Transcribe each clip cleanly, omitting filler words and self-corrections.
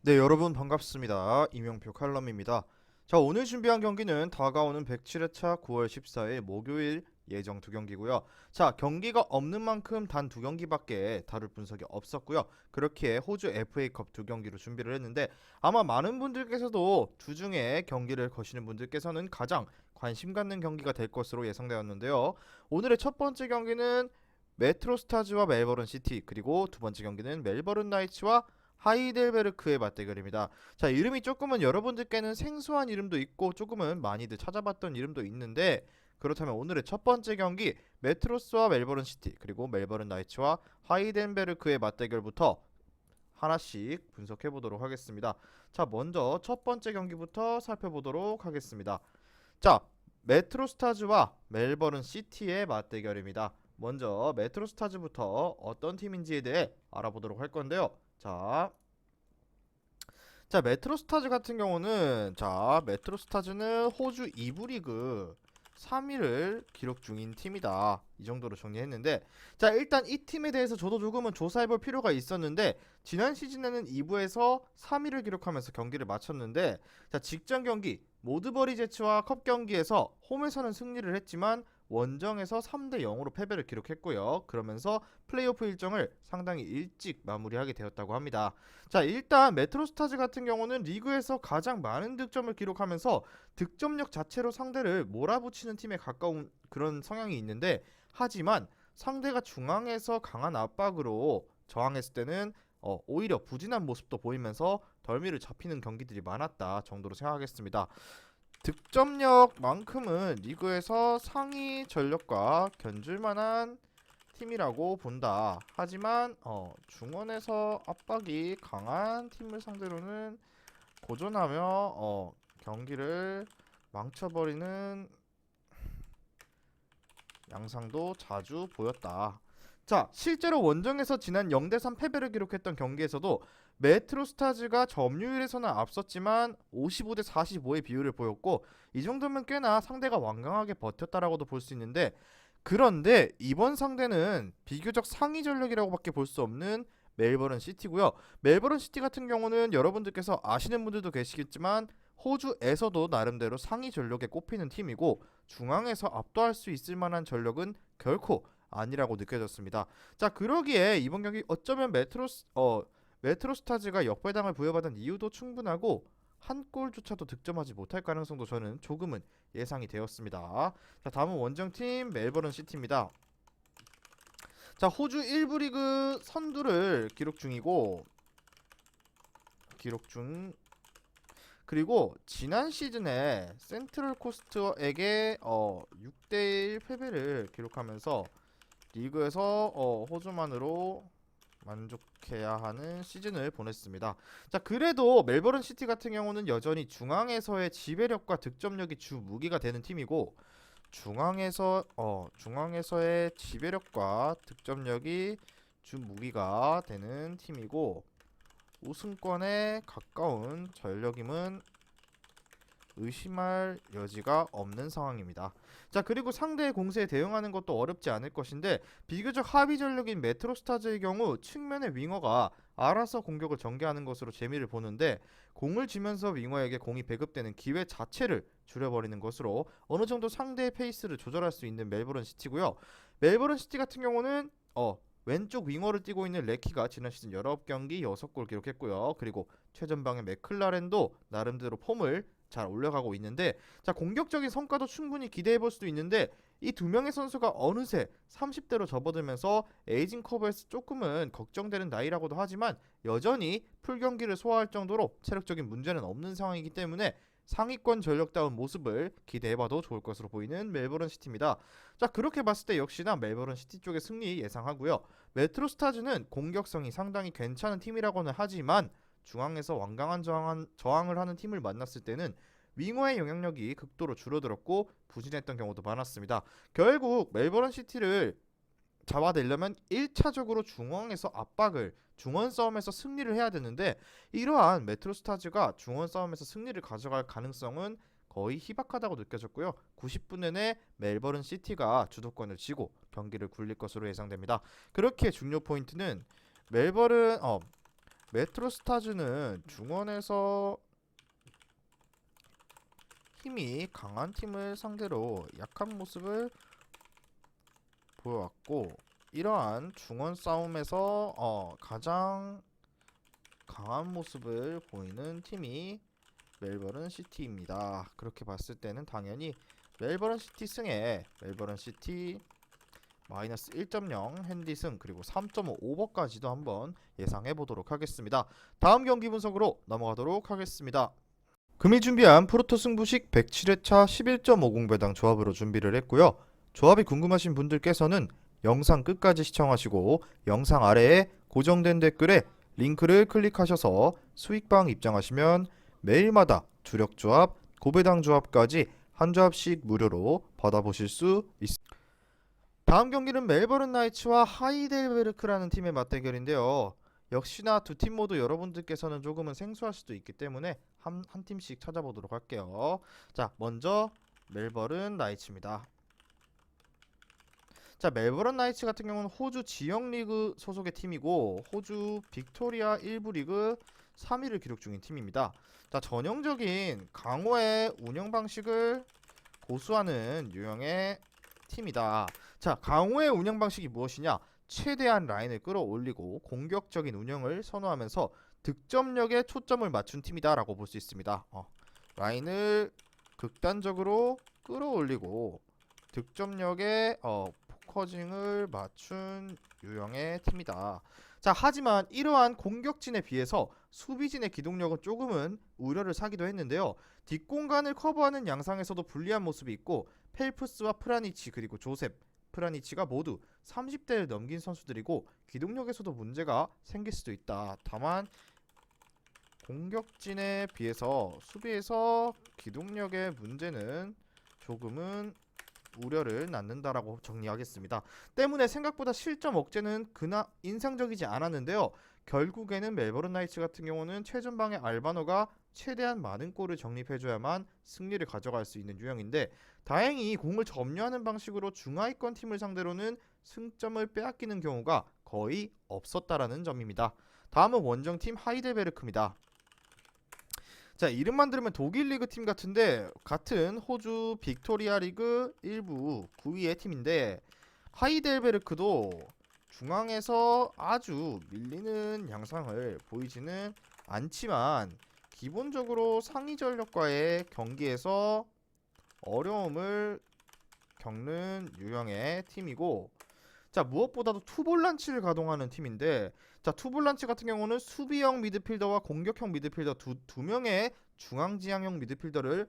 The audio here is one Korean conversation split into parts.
네, 여러분 반갑습니다. 이명표 칼럼입니다. 자, 오늘 준비한 경기는 다가오는 107회차 9월 14일 목요일 예정 두 경기고요. 자, 경기가 없는 만큼 단 두 경기밖에 다룰 분석이 없었고요. 그렇게 호주 FA컵 두 경기로 준비를 했는데 아마 많은 분들께서도 두 중에 경기를 거시는 분들께서는 가장 관심 갖는 경기가 될 것으로 예상되었는데요. 오늘의 첫 번째 경기는 메트로 스타즈와 멜버른 시티, 그리고 두 번째 경기는 멜버른 나이츠와 하이델베르크의 맞대결입니다. 자, 이름이 조금은 여러분들께는 생소한 이름도 있고 조금은 많이들 찾아봤던 이름도 있는데, 그렇다면 오늘의 첫 번째 경기 메트로스와 멜버른 시티, 그리고 멜버른 나이츠와 하이덴베르크의 맞대결부터 하나씩 분석해 보도록 하겠습니다. 자, 먼저 첫 번째 경기부터 살펴보도록 하겠습니다. 자, 메트로 스타즈와 멜버른 시티의 맞대결입니다. 먼저 메트로 스타즈부터 어떤 팀인지에 대해 알아보도록 할 건데요. 자, 메트로 스타즈 같은 경우는, 메트로 스타즈는 호주 2부 리그 3위를 기록 중인 팀이다. 이 정도로 정리했는데, 자, 일단 이 팀에 대해서 저도 조금은 조사해볼 필요가 있었는데, 지난 시즌에는 2부에서 3위를 기록하면서 경기를 마쳤는데, 자, 직전 경기 모드버리 제츠와 컵 경기에서 홈에서는 승리를 했지만 원정에서 3대 0으로 패배를 기록했고요. 그러면서 플레이오프 일정을 상당히 일찍 마무리하게 되었다고 합니다. 자, 일단 메트로 스타즈 같은 경우는 리그에서 가장 많은 득점을 기록하면서 득점력 자체로 상대를 몰아붙이는 팀에 가까운 그런 성향이 있는데, 하지만 상대가 중앙에서 강한 압박으로 저항했을 때는 오히려 부진한 모습도 보이면서 덜미를 잡히는 경기들이 많았다 정도로 생각하겠습니다. 득점력만큼은 리그에서 상위 전력과 견줄 만한 팀이라고 본다. 하지만 중원에서 압박이 강한 팀을 상대로는 고전하며 경기를 망쳐버리는 양상도 자주 보였다. 자, 실제로 원정에서 지난 0대3 패배를 기록했던 경기에서도 메트로 스타즈가 점유율에서는 앞섰지만 55대 45의 비율을 보였고, 이 정도면 꽤나 상대가 완강하게 버텼다라고도 볼 수 있는데, 그런데 이번 상대는 비교적 상위 전력이라고밖에 볼 수 없는 멜버른 시티고요. 멜버른 시티 같은 경우는 여러분들께서 아시는 분들도 계시겠지만 호주에서도 나름대로 상위 전력에 꼽히는 팀이고, 중앙에서 압도할 수 있을 만한 전력은 결코 아니라고 느껴졌습니다. 자, 그러기에 이번 경기 어쩌면 메트로 스타즈가 역배당을 부여받은 이유도 충분하고 한 골조차도 득점하지 못할 가능성도 저는 조금은 예상이 되었습니다. 자, 다음은 원정팀 멜버른 시티입니다. 자, 호주 1부 리그 선두를 기록 중, 그리고 지난 시즌에 센트럴 코스트에게 6대1 패배를 기록하면서 리그에서 호주만으로 만족해야 하는 시즌을 보냈습니다. 자, 그래도 멜버른 시티 같은 경우는 여전히 중앙에서의 지배력과 득점력이 주 무기가 되는 팀이고, 중앙에서의 지배력과 득점력이 주 무기가 되는 팀이고, 우승권에 가까운 전력임은 의심할 여지가 없는 상황입니다. 자, 그리고 상대의 공세에 대응하는 것도 어렵지 않을 것인데, 비교적 하위 전력인 메트로 스타즈의 경우 측면의 윙어가 알아서 공격을 전개하는 것으로 재미를 보는데, 공을 쥐면서 윙어에게 공이 배급되는 기회 자체를 줄여버리는 것으로 어느 정도 상대의 페이스를 조절할 수 있는 멜버른 시티고요. 멜버른 시티 같은 경우는 왼쪽 윙어를 뛰고 있는 레키가 지난 시즌 19경기 6골 기록했고요. 그리고 최전방의 맥클라렌도 나름대로 폼을 잘 올려가고 있는데, 자, 공격적인 성과도 충분히 기대해 볼 수도 있는데, 이 두 명의 선수가 어느새 30대로 접어들면서 에이징 커브에서 조금은 걱정되는 나이라고도 하지만 여전히 풀 경기를 소화할 정도로 체력적인 문제는 없는 상황이기 때문에 상위권 전력다운 모습을 기대해봐도 좋을 것으로 보이는 멜버른 시티입니다. 자, 그렇게 봤을 때 역시나 멜버른 시티 쪽의 승리 예상하고요. 메트로 스타즈는 공격성이 상당히 괜찮은 팀이라고는 하지만 중앙에서 완강한 저항을 하는 팀을 만났을 때는 윙어의 영향력이 극도로 줄어들었고 부진했던 경우도 많았습니다. 결국 멜버른 시티를 잡아내려면 1차적으로 중원 싸움에서 승리를 해야 되는데, 이러한 메트로 스타즈가 중원 싸움에서 승리를 가져갈 가능성은 거의 희박하다고 느껴졌고요. 90분 내내 멜버른 시티가 주도권을 쥐고 경기를 굴릴 것으로 예상됩니다. 그렇게 중요 포인트는 멜버른 메트로스타즈는 중원에서 힘이 강한 팀을 상대로 약한 모습을 보여왔고, 이러한 중원 싸움에서 가장 강한 모습을 보이는 팀이 멜버른 시티입니다. 그렇게 봤을 때는 당연히 멜버른 시티 승에 멜버른 시티 마이너스 1.0 핸디 승 그리고 3.5 오버까지도 한번 예상해 보도록 하겠습니다. 다음 경기 분석으로 넘어가도록 하겠습니다. 금일 준비한 프로토 승부식 107회차 11.50배당 조합으로 준비를 했고요. 조합이 궁금하신 분들께서는 영상 끝까지 시청하시고 영상 아래에 고정된 댓글에 링크를 클릭하셔서 수익방 입장하시면 매일마다 주력 조합, 고배당 조합까지 한 조합씩 무료로 받아보실 수 있습니다. 다음 경기는 멜버른 나이츠와 하이델베르크라는 팀의 맞대결인데요. 역시나 두 팀 모두 여러분들께서는 조금은 생소할 수도 있기 때문에 한 팀씩 찾아보도록 할게요. 자, 먼저 멜버른 나이츠입니다. 자, 멜버른 나이츠 같은 경우는 호주 지역 리그 소속의 팀이고 호주 빅토리아 1부 리그 3위를 기록 중인 팀입니다. 자, 전형적인 강호의 운영 방식을 고수하는 유형의 팀이다. 자, 강호의 운영 방식이 무엇이냐? 최대한 라인을 끌어올리고 공격적인 운영을 선호하면서 득점력에 초점을 맞춘 팀이다라고 볼 수 있습니다. 라인을 극단적으로 끌어올리고 득점력에 포커징을 맞춘 유형의 팀이다. 자, 하지만 이러한 공격진에 비해서 수비진의 기동력은 조금은 우려를 사기도 했는데요. 뒷공간을 커버하는 양상에서도 불리한 모습이 있고 펠프스와 프라니치 그리고 조셉, 프라니치가 모두 30대를 넘긴 선수들이고 기동력에서도 문제가 생길 수도 있다. 다만 공격진에 비해서 수비에서 기동력의 문제는 조금은 우려를 낳는다라고 정리하겠습니다. 때문에 생각보다 실점 억제는 그나 인상적이지 않았는데요. 결국에는 멜버른 나이츠 같은 경우는 최전방의 알바노가 최대한 많은 골을 적립해줘야만 승리를 가져갈 수 있는 유형인데 다행히 공을 점유하는 방식으로 중하위권 팀을 상대로는 승점을 빼앗기는 경우가 거의 없었다라는 점입니다. 다음은 원정팀 하이델베르크입니다. 자, 이름만 들으면 독일 리그 팀 같은데 같은 호주 빅토리아 리그 1부 9위의 팀인데 하이델베르크도 중앙에서 아주 밀리는 양상을 보이지는 않지만 기본적으로 상위 전력과의 경기에서 어려움을 겪는 유형의 팀이고 자, 무엇보다도 투볼란치를 가동하는 팀인데 자, 투볼란치 같은 경우는 수비형 미드필더와 공격형 미드필더 두 명의 중앙지향형 미드필더를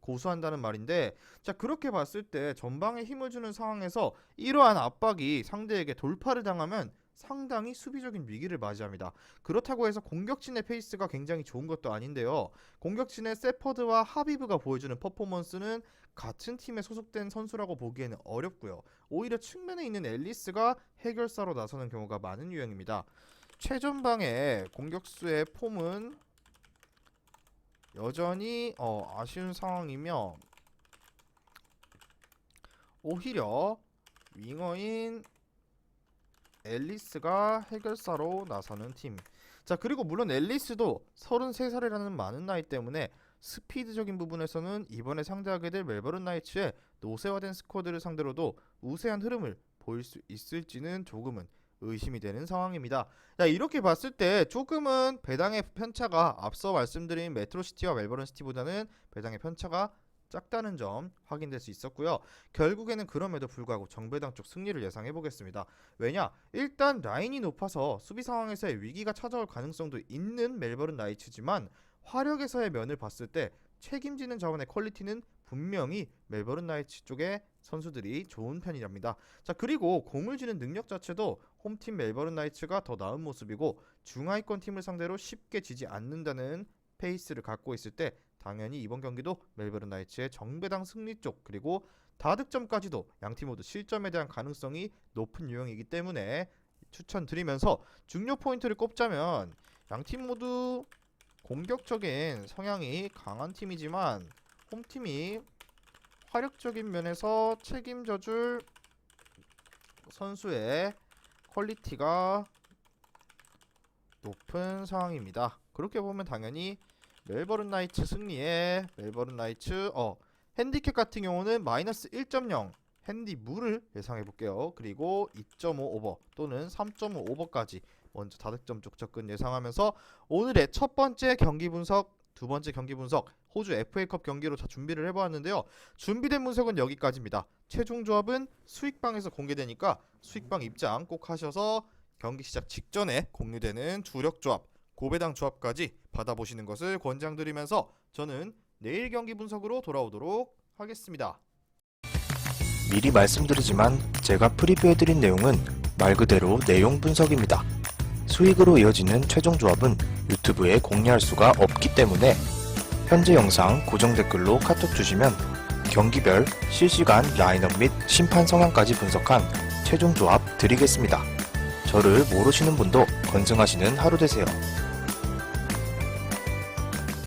고수한다는 말인데 자, 그렇게 봤을 때 전방에 힘을 주는 상황에서 이러한 압박이 상대에게 돌파를 당하면 상당히 수비적인 위기를 맞이합니다. 그렇다고 해서 공격진의 페이스가 굉장히 좋은 것도 아닌데요. 공격진의 세퍼드와 하비브가 보여주는 퍼포먼스는 같은 팀에 소속된 선수라고 보기에는 어렵고요. 오히려 측면에 있는 앨리스가 해결사로 나서는 경우가 많은 유형입니다. 최전방의 공격수의 폼은 여전히 아쉬운 상황이며 오히려 윙어인 앨리스가 해결사로 나서는 팀. 자, 그리고 물론 앨리스도 33살이라는 많은 나이 때문에 스피드적인 부분에서는 이번에 상대하게 될 멜버른 나이츠의 노쇠화된 스쿼드를 상대로도 우세한 흐름을 보일 수 있을지는 조금은 의심이 되는 상황입니다. 자, 이렇게 봤을 때 조금은 배당의 편차가 앞서 말씀드린 메트로시티와 멜버른 시티보다는 배당의 편차가 작다는 점 확인될 수 있었고요. 결국에는 그럼에도 불구하고 정배당 쪽 승리를 예상해 보겠습니다. 왜냐? 일단 라인이 높아서 수비 상황에서의 위기가 찾아올 가능성도 있는 멜버른 나이츠지만 화력에서의 면을 봤을 때 책임지는 자원의 퀄리티는 분명히 멜버른 나이츠 쪽의 선수들이 좋은 편이랍니다. 자, 그리고 공을 쥐는 능력 자체도 홈팀 멜버른 나이츠가 더 나은 모습이고 중하위권 팀을 상대로 쉽게 지지 않는다는 페이스를 갖고 있을 때 당연히 이번 경기도 멜버른 나이츠의 정배당 승리 쪽 그리고 다득점까지도 양팀 모두 실점에 대한 가능성이 높은 유형이기 때문에 추천드리면서 중요 포인트를 꼽자면 양팀 모두 공격적인 성향이 강한 팀이지만 홈팀이 화력적인 면에서 책임져줄 선수의 퀄리티가 높은 상황입니다. 그렇게 보면 당연히 멜버른 나이츠 승리에 멜버른 나이츠 핸디캡 같은 경우는 마이너스 1.0 핸디 무를 예상해 볼게요. 그리고 2.5 오버 또는 3.5 오버까지 먼저 다득점 쪽 접근 예상하면서 오늘의 첫 번째 경기 분석, 두 번째 경기 분석 호주 FA컵 경기로 다 준비를 해보았는데요. 준비된 분석은 여기까지입니다. 최종 조합은 수익방에서 공개되니까 수익방 입장 꼭 하셔서 경기 시작 직전에 공유되는 주력 조합, 고배당 조합까지 받아보시는 것을 권장드리면서 저는 내일 경기 분석으로 돌아오도록 하겠습니다. 미리 말씀드리지만 제가 프리뷰해드린 내용은 말 그대로 내용 분석입니다. 수익으로 이어지는 최종 조합은 유튜브에 공개할 수가 없기 때문에 현재 영상 고정 댓글로 카톡 주시면 경기별 실시간 라인업 및 심판 성향까지 분석한 최종 조합 드리겠습니다. 저를 모르시는 분도 건승하시는 하루 되세요.